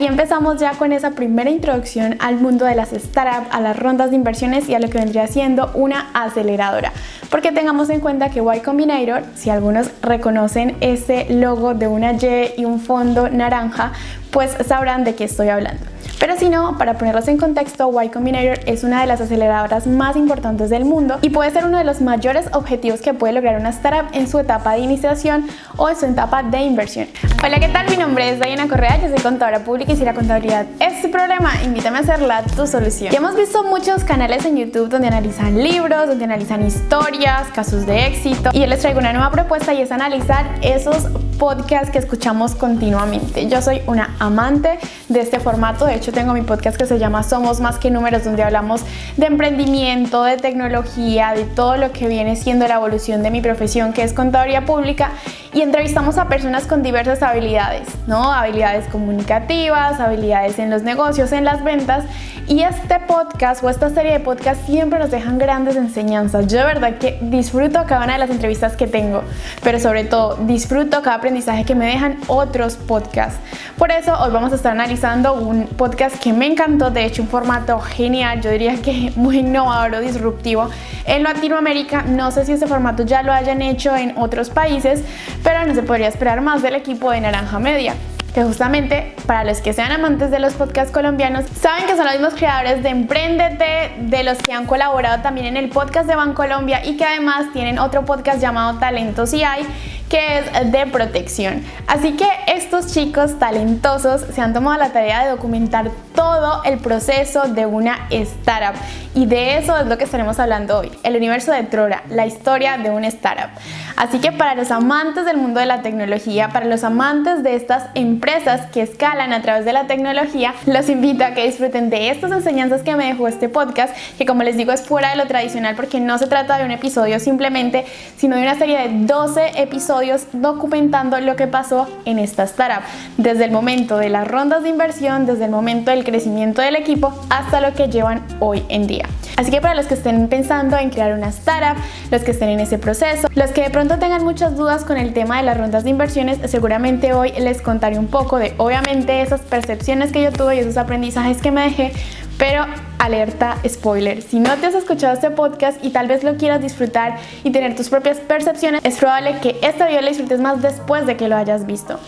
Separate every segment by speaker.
Speaker 1: Y empezamos ya con esa primera introducción al mundo de las startups, a las rondas de inversiones y a lo que vendría siendo una aceleradora. Porque tengamos en cuenta que Y Combinator, si algunos reconocen ese logo de una Y y un fondo naranja, pues sabrán de qué estoy hablando. Pero si no, para ponerlos en contexto, Y Combinator es una de las aceleradoras más importantes del mundo y puede ser uno de los mayores objetivos que puede lograr una startup en su etapa de iniciación o en su etapa de inversión. Hola, ¿qué tal? Mi nombre es Diana Correa, yo soy contadora pública y si la contabilidad es tu problema, invítame a hacerla tu solución. Ya hemos visto muchos canales en YouTube donde analizan libros, donde analizan historias, casos de éxito, y yo les traigo una nueva propuesta y es analizar esos podcasts que escuchamos continuamente. Yo soy una amante de este formato, de hecho tengo mi podcast que se llama Somos Más que Números, donde hablamos de emprendimiento, de tecnología, de todo lo que viene siendo la evolución de mi profesión, que es contaduría pública, y entrevistamos a personas con diversas habilidades, ¿no? Habilidades comunicativas, habilidades en los negocios, en las ventas, y este podcast o esta serie de podcasts siempre nos dejan grandes enseñanzas. Yo de verdad que disfruto cada una de las entrevistas que tengo, pero sobre todo disfruto cada aprendizaje que me dejan otros podcasts. Por eso hoy vamos a estar analizando un podcast que me encantó, de hecho un formato genial, yo diría que muy innovador o disruptivo en Latinoamérica. No sé si este formato ya lo hayan hecho en otros países, pero no se podría esperar más del equipo de Naranja Media, que justamente para los que sean amantes de los podcasts colombianos saben que son los mismos creadores de Emprendete, de los que han colaborado también en el podcast de Bancolombia y que además tienen otro podcast llamado Talentos AI, que es de protección. Así que estos chicos talentosos se han tomado la tarea de documentar todo el proceso de una startup, y de eso es lo que estaremos hablando hoy, el universo de Trora, la historia de una startup. Así que para los amantes del mundo de la tecnología, para los amantes de estas empresas que escalan a través de la tecnología, los invito a que disfruten de estas enseñanzas que me dejó este podcast, que como les digo es fuera de lo tradicional porque no se trata de un episodio simplemente, sino de una serie de 12 episodios documentando lo que pasó en esta startup, desde el momento de las rondas de inversión, desde el momento del crecimiento del equipo hasta lo que llevan hoy en día. Así que para los que estén pensando en crear una startup, los que estén en ese proceso, los que de pronto tengan muchas dudas con el tema de las rondas de inversiones, seguramente hoy les contaré un poco de, obviamente, esas percepciones que yo tuve y esos aprendizajes que me dejé, pero alerta spoiler, si no te has escuchado este podcast y tal vez lo quieras disfrutar y tener tus propias percepciones, es probable que este video lo disfrutes más después de que lo hayas visto.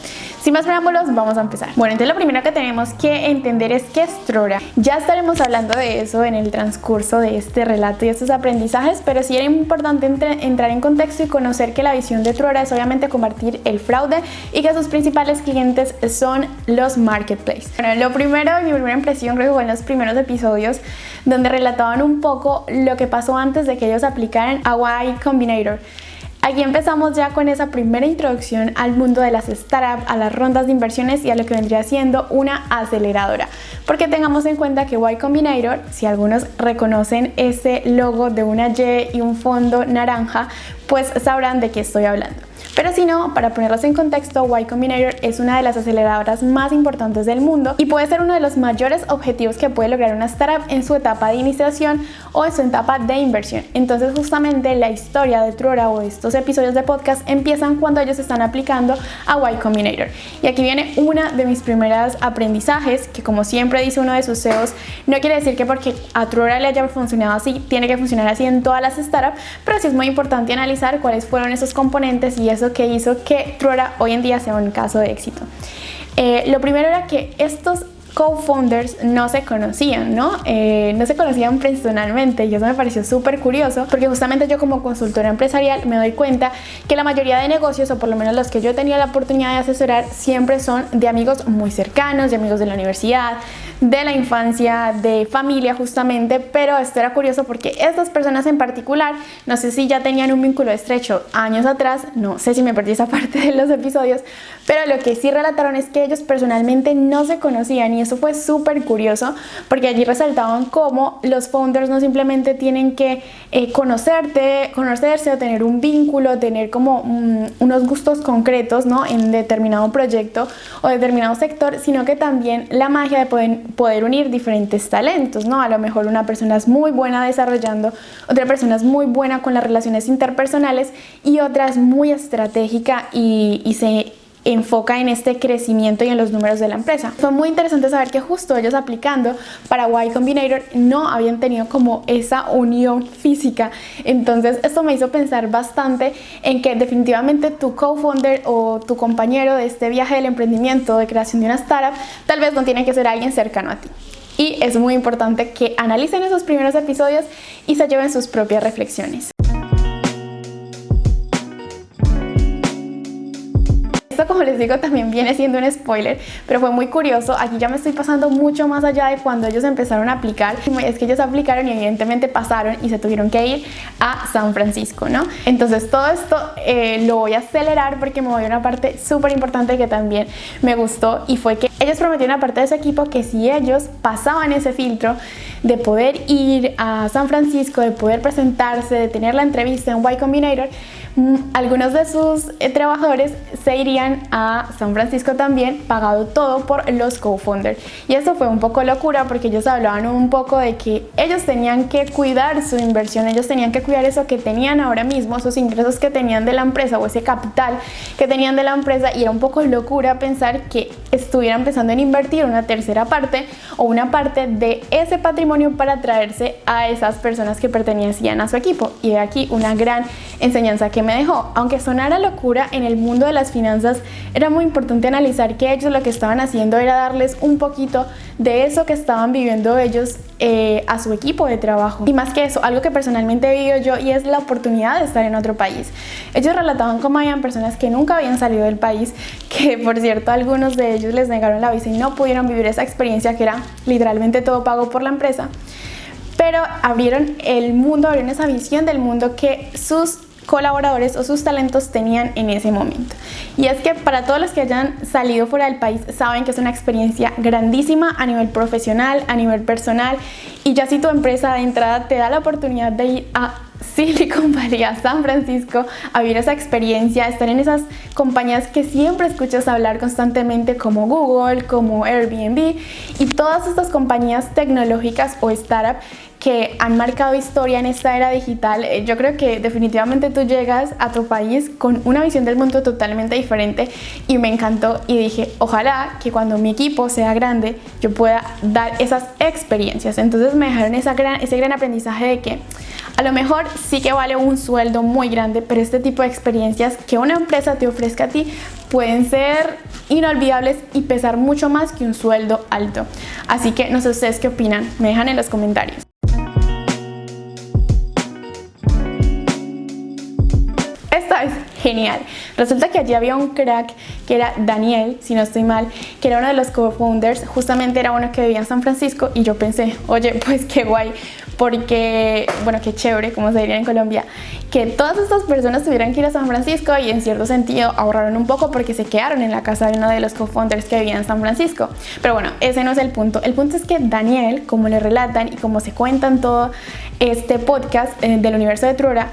Speaker 1: Sin más preámbulos, vamos a empezar. Bueno, entonces lo primero que tenemos que entender es qué es Trora. Ya estaremos hablando de eso en el transcurso de este relato y estos aprendizajes, pero sí era importante entrar en contexto y conocer que la visión de Trora es obviamente combatir el fraude y que sus principales clientes son los marketplaces. Bueno, lo primero, mi primera impresión creo que fue en los primeros episodios, donde relataban un poco lo que pasó antes de que ellos aplicaran a Y Combinator. Aquí empezamos ya con esa primera introducción al mundo de las startups, a las rondas de inversiones y a lo que vendría siendo una aceleradora. Porque tengamos en cuenta que Y Combinator, si algunos reconocen ese logo de una Y y un fondo naranja, pues sabrán de qué estoy hablando. Pero si no, para ponerlos en contexto, Y Combinator es una de las aceleradoras más importantes del mundo y puede ser uno de los mayores objetivos que puede lograr una startup en su etapa de iniciación o en su etapa de inversión. Entonces justamente la historia de Trora o estos episodios de podcast empiezan cuando ellos están aplicando a Y Combinator. Y aquí viene una de mis primeras aprendizajes, que como siempre dice uno de sus CEOs, no quiere decir que porque a Trora le haya funcionado así, tiene que funcionar así en todas las startups, pero sí es muy importante analizar cuáles fueron esos componentes y eso que hizo que Trora hoy en día sea un caso de éxito. Lo primero era que estos co-founders no se conocían, ¿no? No se conocían personalmente y eso me pareció súper curioso porque justamente yo como consultora empresarial me doy cuenta que la mayoría de negocios, o por lo menos los que yo he tenido la oportunidad de asesorar, siempre son de amigos muy cercanos, de amigos de la universidad, de la infancia, de familia justamente, pero esto era curioso porque estas personas en particular, no sé si ya tenían un vínculo estrecho años atrás, no sé si me perdí esa parte de los episodios, pero lo que sí relataron es que ellos personalmente no se conocían y eso fue súper curioso porque allí resaltaban cómo los founders no simplemente tienen que conocerse o tener un vínculo, tener como unos gustos concretos, ¿no?, en determinado proyecto o determinado sector, sino que también la magia de poder unir diferentes talentos, ¿no? A lo mejor una persona es muy buena desarrollando, otra persona es muy buena con las relaciones interpersonales y otra es muy estratégica y se enfoca en este crecimiento y en los números de la empresa. Fue muy interesante saber que justo ellos aplicando para Y Combinator no habían tenido como esa unión física. Entonces esto me hizo pensar bastante en que definitivamente tu co-founder o tu compañero de este viaje del emprendimiento, de creación de una startup, tal vez no tiene que ser alguien cercano a ti. Y es muy importante que analicen esos primeros episodios y se lleven sus propias reflexiones. Esto, como les digo, también viene siendo un spoiler, pero fue muy curioso. Aquí ya me estoy pasando mucho más allá de cuando ellos empezaron a aplicar. Es que ellos aplicaron y evidentemente pasaron y se tuvieron que ir a San Francisco, ¿no? Entonces todo esto lo voy a acelerar porque me voy a una parte súper importante que también me gustó, y fue que ellos prometieron a parte de su equipo que si ellos pasaban ese filtro de poder ir a San Francisco, de poder presentarse, de tener la entrevista en Y Combinator, algunos de sus trabajadores se irían a San Francisco también, pagado todo por los co-founders. Y eso fue un poco locura porque ellos hablaban un poco de que ellos tenían que cuidar su inversión, ellos tenían que cuidar eso que tenían ahora mismo, esos ingresos que tenían de la empresa o ese capital que tenían de la empresa, y era un poco locura pensar que estuvieran pensando en invertir una tercera parte o una parte de ese patrimonio para traerse a esas personas que pertenecían a su equipo. Y de aquí una gran enseñanza que me dejó. Aunque sonara locura, en el mundo de las finanzas era muy importante analizar que ellos lo que estaban haciendo era darles un poquito de eso que estaban viviendo ellos a su equipo de trabajo. Y más que eso, algo que personalmente he vivido yo, y es la oportunidad de estar en otro país. Ellos relataban cómo habían personas que nunca habían salido del país, que por cierto algunos de ellos les negaron la visa y no pudieron vivir esa experiencia que era literalmente todo pago por la empresa, pero abrieron el mundo, abrieron esa visión del mundo que sus colaboradores o sus talentos tenían en ese momento. Y es que para todos los que hayan salido fuera del país saben que es una experiencia grandísima a nivel profesional, a nivel personal, y ya si tu empresa de entrada te da la oportunidad de ir a Silicon Valley, a San Francisco, a vivir esa experiencia, estar en esas compañías que siempre escuchas hablar constantemente, como Google, como Airbnb y todas estas compañías tecnológicas o startup que han marcado historia en esta era digital, yo creo que definitivamente tú llegas a tu país con una visión del mundo totalmente diferente, y me encantó y dije, ojalá que cuando mi equipo sea grande yo pueda dar esas experiencias. Entonces me dejaron ese gran aprendizaje de que a lo mejor sí que vale un sueldo muy grande, pero este tipo de experiencias que una empresa te ofrezca a ti pueden ser inolvidables y pesar mucho más que un sueldo alto. Así que no sé ustedes qué opinan, me dejan en los comentarios. Esta es genial. Resulta que allí había un crack que era Daniel, si no estoy mal, que era uno de los co-founders, justamente era uno que vivía en San Francisco, y yo pensé, oye, pues qué guay, porque, bueno, qué chévere, como se diría en Colombia, que todas estas personas tuvieran que ir a San Francisco, y en cierto sentido ahorraron un poco porque se quedaron en la casa de uno de los co-founders que vivía en San Francisco. Pero bueno, ese no es el punto. El punto es que Daniel, como le relatan y como se cuenta en todo este podcast del universo de Trora,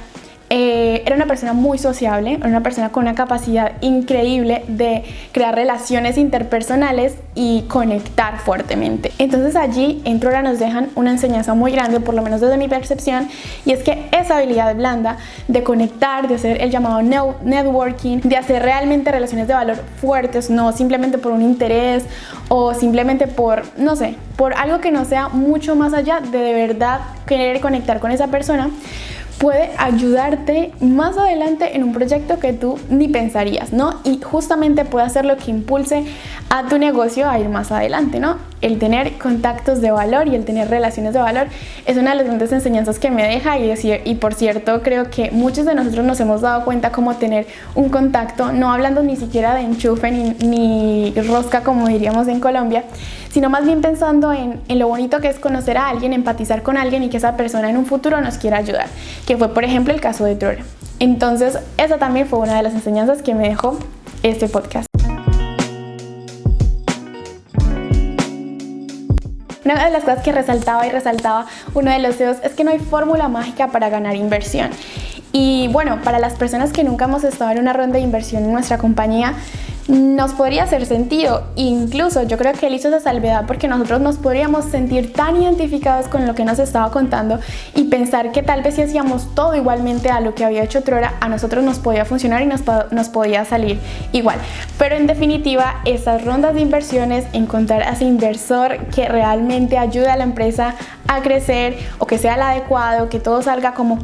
Speaker 1: era una persona muy sociable, era una persona con una capacidad increíble de crear relaciones interpersonales y conectar fuertemente. Entonces allí en Trora nos dejan una enseñanza muy grande, por lo menos desde mi percepción, y es que esa habilidad blanda de conectar, de hacer el llamado networking, de hacer realmente relaciones de valor fuertes, no simplemente por un interés o simplemente por, no sé, por algo que no sea mucho más allá de verdad querer conectar con esa persona, puede ayudarte más adelante en un proyecto que tú ni pensarías, ¿no? Y justamente puede hacer lo que impulse a tu negocio a ir más adelante, ¿no? El tener contactos de valor y el tener relaciones de valor es una de las grandes enseñanzas que me deja, y por cierto creo que muchos de nosotros nos hemos dado cuenta cómo tener un contacto, no hablando ni siquiera de enchufe ni rosca como diríamos en Colombia, sino más bien pensando en lo bonito que es conocer a alguien, empatizar con alguien y que esa persona en un futuro nos quiera ayudar, que fue por ejemplo el caso de Trora. Entonces esa también fue una de las enseñanzas que me dejó este podcast. Una de las cosas que resaltaba uno de los CEOs es que no hay fórmula mágica para ganar inversión. Y bueno, para las personas que nunca hemos estado en una ronda de inversión en nuestra compañía, nos podría hacer sentido. Incluso yo creo que él hizo esa salvedad porque nosotros nos podríamos sentir tan identificados con lo que nos estaba contando y pensar que tal vez si hacíamos todo igualmente a lo que había hecho Trora, a nosotros nos podía funcionar y nos podía salir igual. Pero en definitiva, esas rondas de inversiones, encontrar a ese inversor que realmente ayude a la empresa a crecer o que sea el adecuado, que todo salga como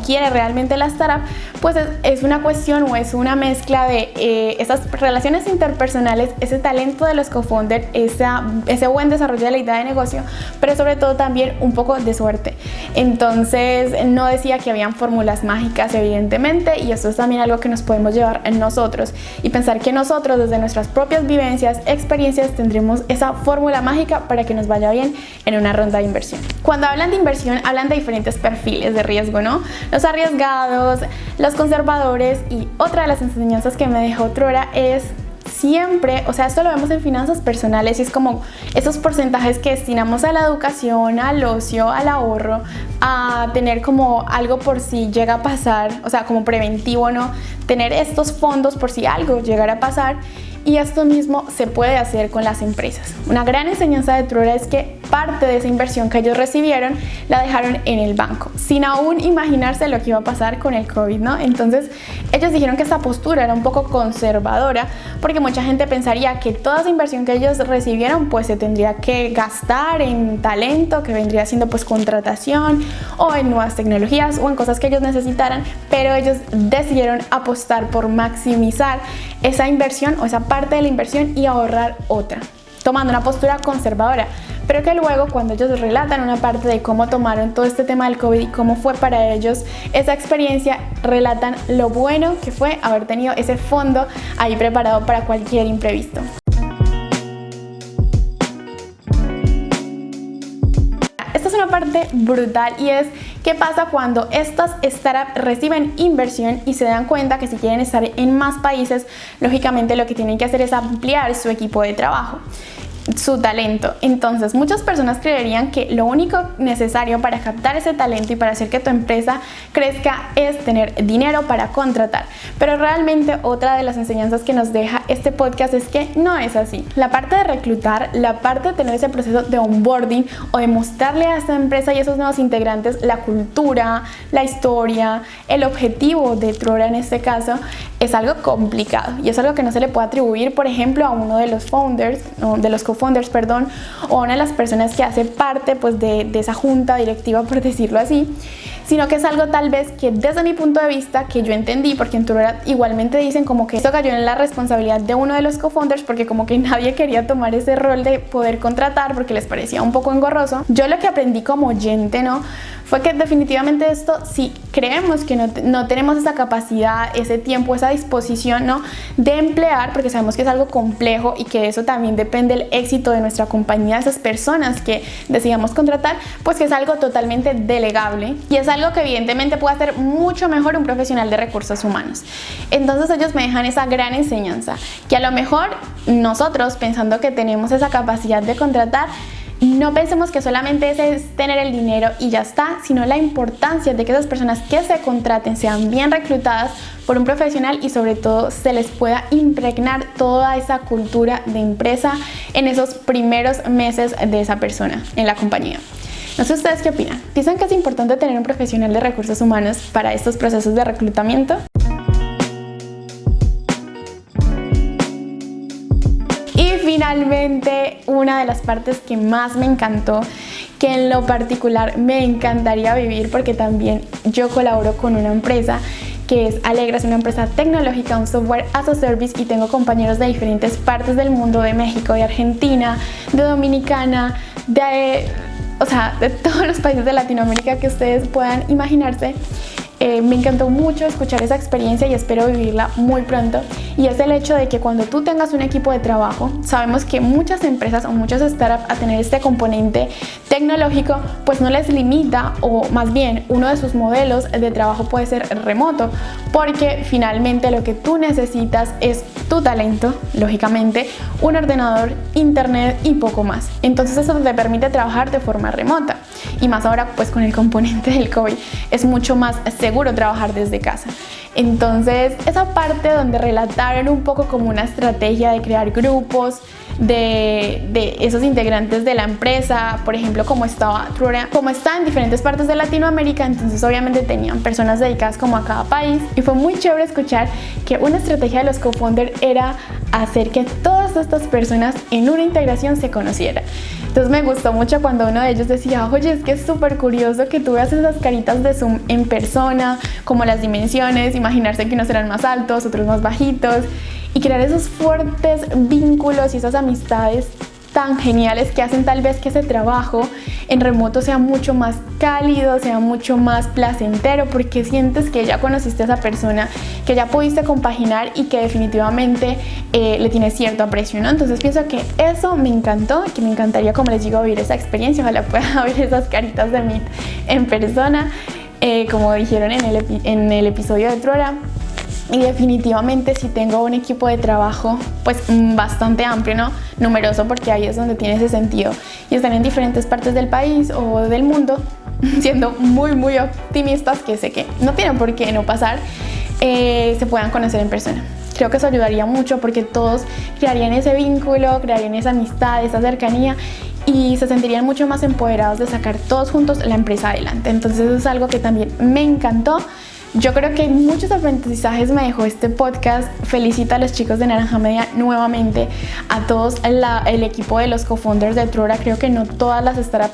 Speaker 1: quiere realmente la startup, pues es una cuestión o es una mezcla de esas relaciones interpersonales, ese talento de los co-founders, ese buen desarrollo de la idea de negocio, pero sobre todo también un poco de suerte. Entonces no decía que habían fórmulas mágicas evidentemente, y esto es también algo que nos podemos llevar en nosotros y pensar que nosotros desde nuestras propias vivencias, experiencias, tendremos esa fórmula mágica para que nos vaya bien en una ronda de inversión. Cuando hablan de inversión, hablan de diferentes perfiles de riesgo, ¿no? Los arriesgados, los conservadores, y otra de las enseñanzas que me dejó Trora es siempre, o sea, esto lo vemos en finanzas personales y es como esos porcentajes que destinamos a la educación, al ocio, al ahorro, a tener como algo por si llega a pasar, o sea, como preventivo, ¿no? Tener estos fondos por si algo llegara a pasar. Y esto mismo se puede hacer con las empresas. Una gran enseñanza de Trora es que parte de esa inversión que ellos recibieron la dejaron en el banco, sin aún imaginarse lo que iba a pasar con el COVID, ¿no? Entonces ellos dijeron que esta postura era un poco conservadora, porque mucha gente pensaría que toda esa inversión que ellos recibieron pues se tendría que gastar en talento, que vendría siendo pues contratación o en nuevas tecnologías o en cosas que ellos necesitaran, pero ellos decidieron apostar por maximizar esa inversión o esa parte de la inversión y ahorrar otra, tomando una postura conservadora, pero que luego cuando ellos relatan una parte de cómo tomaron todo este tema del COVID y cómo fue para ellos esa experiencia, relatan lo bueno que fue haber tenido ese fondo ahí preparado para cualquier imprevisto. Esta es una parte brutal y es qué pasa cuando estas startups reciben inversión y se dan cuenta que si quieren estar en más países, lógicamente lo que tienen que hacer es ampliar su equipo de trabajo, su talento. Entonces muchas personas creerían que lo único necesario para captar ese talento y para hacer que tu empresa crezca es tener dinero para contratar, pero realmente otra de las enseñanzas que nos deja este podcast es que no es así. La parte de reclutar, la parte de tener ese proceso de onboarding o de mostrarle a esta empresa y a esos nuevos integrantes la cultura, la historia, el objetivo de Trora en este caso, es algo complicado y es algo que no se le puede atribuir, por ejemplo, a uno de los founders, de los co-founders, perdón, o a una de las personas que hace parte pues de esa junta directiva, por decirlo así, sino que es algo tal vez que desde mi punto de vista, que yo entendí, porque en Trora igualmente dicen como que esto cayó en la responsabilidad de uno de los co-founders porque como que nadie quería tomar ese rol de poder contratar porque les parecía un poco engorroso. Yo lo que aprendí como oyente, ¿no?, fue que definitivamente esto, si creemos que no tenemos esa capacidad, ese tiempo, esa disposición, ¿no?, de emplear, porque sabemos que es algo complejo y que eso también depende del éxito de nuestra compañía, de esas personas que decidamos contratar, pues que es algo totalmente delegable y es algo que evidentemente puede hacer mucho mejor un profesional de recursos humanos. Entonces ellos me dejan esa gran enseñanza, que a lo mejor nosotros, pensando que tenemos esa capacidad de contratar, no pensemos que solamente ese es tener el dinero y ya está, sino la importancia de que esas personas que se contraten sean bien reclutadas por un profesional y sobre todo se les pueda impregnar toda esa cultura de empresa en esos primeros meses de esa persona en la compañía. No sé ustedes qué opinan. ¿Piensan que es importante tener un profesional de recursos humanos para estos procesos de reclutamiento? Finalmente, una de las partes que más me encantó, que en lo particular me encantaría vivir porque también yo colaboro con una empresa que es Alegra, es una empresa tecnológica, un software as a service, y tengo compañeros de diferentes partes del mundo, de México, de Argentina, de Dominicana, de todos los países de Latinoamérica que ustedes puedan imaginarse. Me encantó mucho escuchar esa experiencia y espero vivirla muy pronto, y es el hecho de que cuando tú tengas un equipo de trabajo, sabemos que muchas empresas o muchas startups a tener este componente tecnológico pues no les limita, o más bien uno de sus modelos de trabajo puede ser remoto, porque finalmente lo que tú necesitas es tu talento, lógicamente, un ordenador, internet y poco más. Entonces eso te permite trabajar de forma remota. y más ahora pues con el componente del COVID es mucho más seguro trabajar desde casa. Entonces esa parte donde relataron un poco como una estrategia de crear grupos de esos integrantes de la empresa, por ejemplo como está en diferentes partes de Latinoamérica, entonces obviamente tenían personas dedicadas como a cada país, y fue muy chévere escuchar que una estrategia de los co-founders era hacer que todas estas personas en una integración se conocieran. Entonces me gustó mucho cuando uno de ellos decía, oye, es que es súper curioso que tú veas esas caritas de Zoom en persona, como las dimensiones, imaginarse que unos eran más altos, otros más bajitos, y crear esos fuertes vínculos y esas amistades tan geniales que hacen tal vez que ese trabajo en remoto sea mucho más cálido, sea mucho más placentero, porque sientes que ya conociste a esa persona, que ya pudiste compaginar y que definitivamente le tienes cierto aprecio, ¿no? Entonces pienso que eso me encantó, que me encantaría, como les digo, vivir esa experiencia. Ojalá pueda ver esas caritas de Meet en persona, como dijeron en el episodio del programa. Y definitivamente si tengo un equipo de trabajo pues bastante amplio, ¿no? Numeroso, porque ahí es donde tiene ese sentido, y están en diferentes partes del país o del mundo, siendo muy optimistas, que sé que no tienen por qué no pasar, se puedan conocer en persona. Creo que eso ayudaría mucho porque todos crearían ese vínculo, crearían esa amistad, esa cercanía, y se sentirían mucho más empoderados de sacar todos juntos la empresa adelante. Entonces eso es algo que también me encantó. Yo creo que muchos aprendizajes me dejó este podcast. Felicito a los chicos de Naranja Media nuevamente, a todos el equipo de los co-founders de Trora. Creo que no todas las startups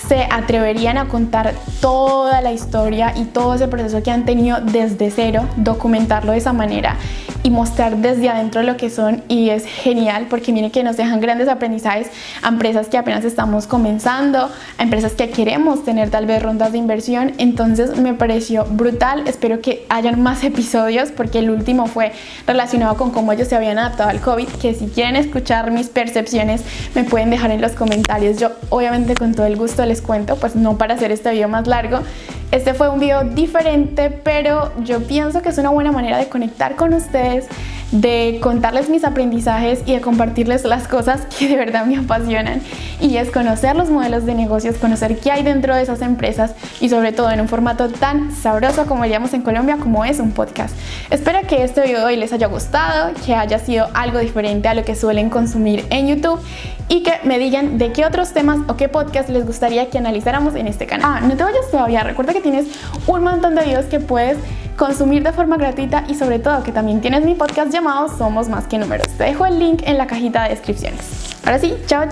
Speaker 1: se atreverían a contar toda la historia y todo ese proceso que han tenido desde cero, documentarlo de esa manera y mostrar desde adentro lo que son, y es genial porque miren que nos dejan grandes aprendizajes a empresas que apenas estamos comenzando, a empresas que queremos tener tal vez rondas de inversión. Entonces me pareció brutal. Espero que hayan más episodios porque el último fue relacionado con cómo ellos se habían adaptado al COVID, que si quieren escuchar mis percepciones me pueden dejar en los comentarios. Yo obviamente con todo el gusto les cuento, pues no para hacer este video más largo. Este fue un video diferente, pero yo pienso que es una buena manera de conectar con ustedes, de contarles mis aprendizajes y de compartirles las cosas que de verdad me apasionan, y es conocer los modelos de negocios, conocer qué hay dentro de esas empresas, y sobre todo en un formato tan sabroso como diríamos en Colombia, como es un podcast. Espero que este video de hoy les haya gustado, que haya sido algo diferente a lo que suelen consumir en YouTube, y que me digan de qué otros temas o qué podcast les gustaría que analizáramos en este canal. No te vayas todavía, recuerda que tienes un montón de videos que puedes consumir de forma gratuita, y sobre todo que también tienes mi podcast llamado Somos Más que Números. Te dejo el link en la cajita de descripciones. Ahora sí, chao.